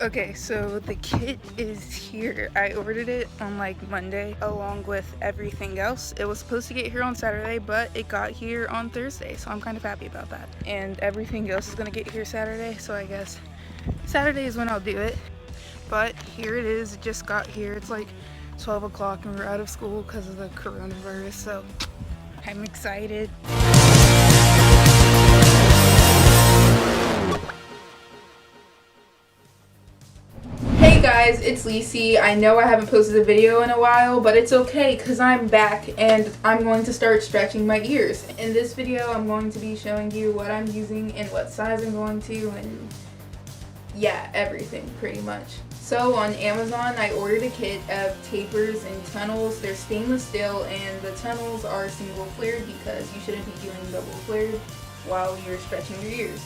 Okay, so the kit is here. I ordered it on like Monday along with everything else. It was supposed to get here on Saturday, but it got here on Thursday, so I'm kind of happy about that. And everything else is gonna get here Saturday, so I guess Saturday is when I'll do it. But here it is, it just got here. It's like 12 o'clock and we're out of school because of the coronavirus, so I'm excited. Hey guys, it's Lacey. I know I haven't posted a video in a while, but it's okay because I'm back and I'm going to start stretching my ears. In this video, I'm going to be showing you what I'm using and what size I'm going to, and yeah, everything pretty much. So on Amazon, I ordered a kit of tapers and tunnels. They're stainless steel and the tunnels are single flared because you shouldn't be doing double flared while you're stretching your ears.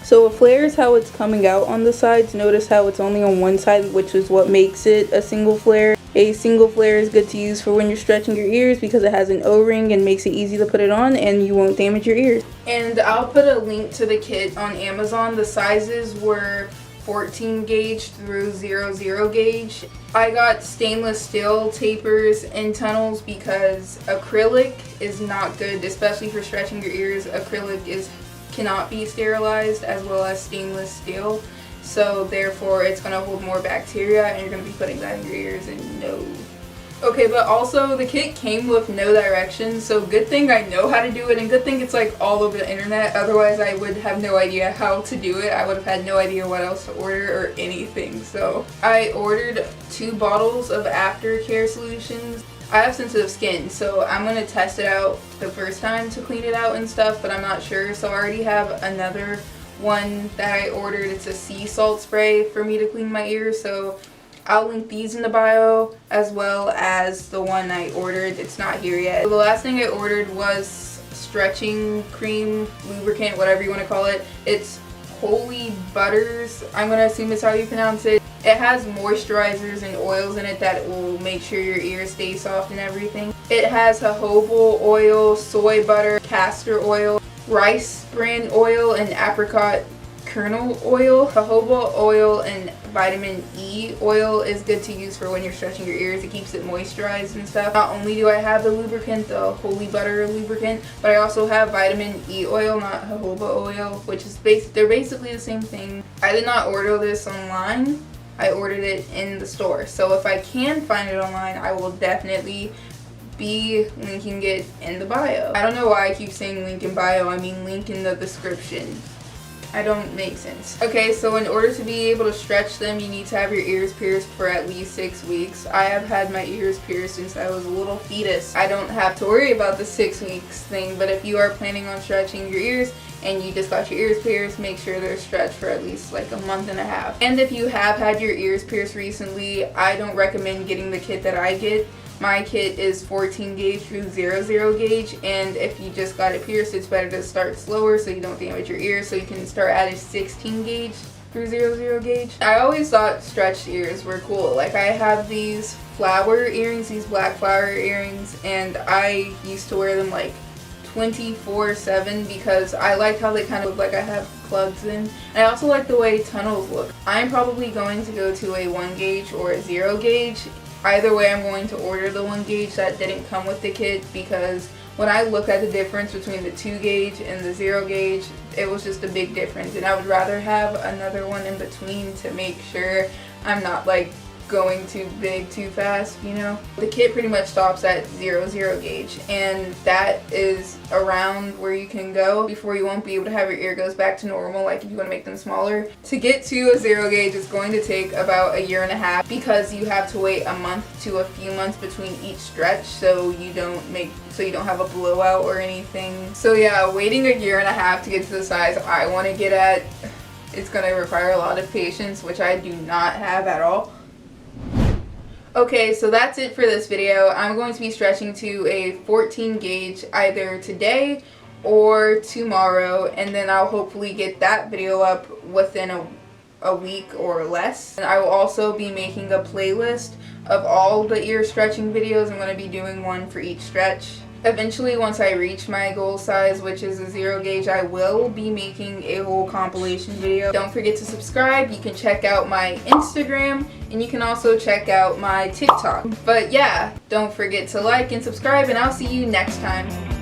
So a flare is how it's coming out on the sides. Notice how it's only on one side, which is what makes it a single flare. A single flare is good to use for when you're stretching your ears because it has an O-ring and makes it easy to put it on and you won't damage your ears. And I'll put a link to the kit on Amazon. The sizes were 14 gauge through 00 gauge. I got stainless steel tapers and tunnels because acrylic is not good, especially for stretching your ears. Acrylic cannot be sterilized as well as stainless steel, so therefore it's going to hold more bacteria and you're going to be putting that in your ears, and no. Okay, but also the kit came with no directions, so good thing I know how to do it, and good thing it's like all over the internet. Otherwise I would have no idea how to do it. I would have had no idea what else to order or anything. So I ordered 2 bottles of Aftercare solutions. I have sensitive skin, so I'm going to test it out the first time to clean it out and stuff, but I'm not sure. So I already have another one that I ordered. It's a sea salt spray for me to clean my ears, so I'll link these in the bio as well as the one I ordered. It's not here yet. So the last thing I ordered was stretching cream, lubricant, whatever you want to call it. It's Holey Butters. I'm going to assume it's how you pronounce it. It has moisturizers and oils in it that will make sure your ears stay soft and everything. It has jojoba oil, soy butter, castor oil, rice bran oil, and apricot kernel oil. Jojoba oil and vitamin E oil is good to use for when you're stretching your ears. It keeps it moisturized and stuff. Not only do I have the lubricant, the Holey Butter lubricant, but I also have vitamin E oil, not jojoba oil, which is they're basically the same thing. I did not order this online. I ordered it in the store. So if I can find it online, I will definitely be linking it in the bio. I don't know why I keep saying link in bio. I mean link in the description. I don't make sense. Okay, so in order to be able to stretch them, you need to have your ears pierced for at least 6 weeks. I have had my ears pierced since I was a little fetus. I don't have to worry about the 6 weeks thing, but if you are planning on stretching your ears and you just got your ears pierced, make sure they're stretched for at least like a month and a half. And if you have had your ears pierced recently, I don't recommend getting the kit that I get. My kit is 14 gauge through 00 gauge, and if you just got it pierced, it's better to start slower so you don't damage your ears, so you can start at a 16 gauge through 00 gauge. I always thought stretched ears were cool. Like, I have these flower earrings, these black flower earrings, and I used to wear them like 24/7 because I like how they kind of look like I have plugs in. And I also like the way tunnels look. I'm probably going to go to a 1 gauge or a 0 gauge. Either way, I'm going to order the 1 gauge that didn't come with the kit because when I look at the difference between the 2 gauge and the 0 gauge, it was just a big difference, and I would rather have another one in between to make sure I'm not like going too big too fast, you know. The kit pretty much stops at 00 gauge, and that is around where you can go before you won't be able to have your ear goes back to normal, like if you want to make them smaller. To get to a 0 gauge is going to take about a year and a half because you have to wait a month to a few months between each stretch, so you don't have a blowout or anything. So yeah, waiting a year and a half to get to the size I want to get at, it's going to require a lot of patience, which I do not have at all. Okay, so that's it for this video. I'm going to be stretching to a 14 gauge either today or tomorrow, and then I'll hopefully get that video up within a week or less. And I will also be making a playlist of all the ear stretching videos. I'm going to be doing one for each stretch. Eventually, once I reach my goal size, which is a 0 gauge, I will be making a whole compilation video. Don't forget to subscribe. You can check out my Instagram, and you can also check out my TikTok. But yeah, don't forget to like and subscribe, and I'll see you next time.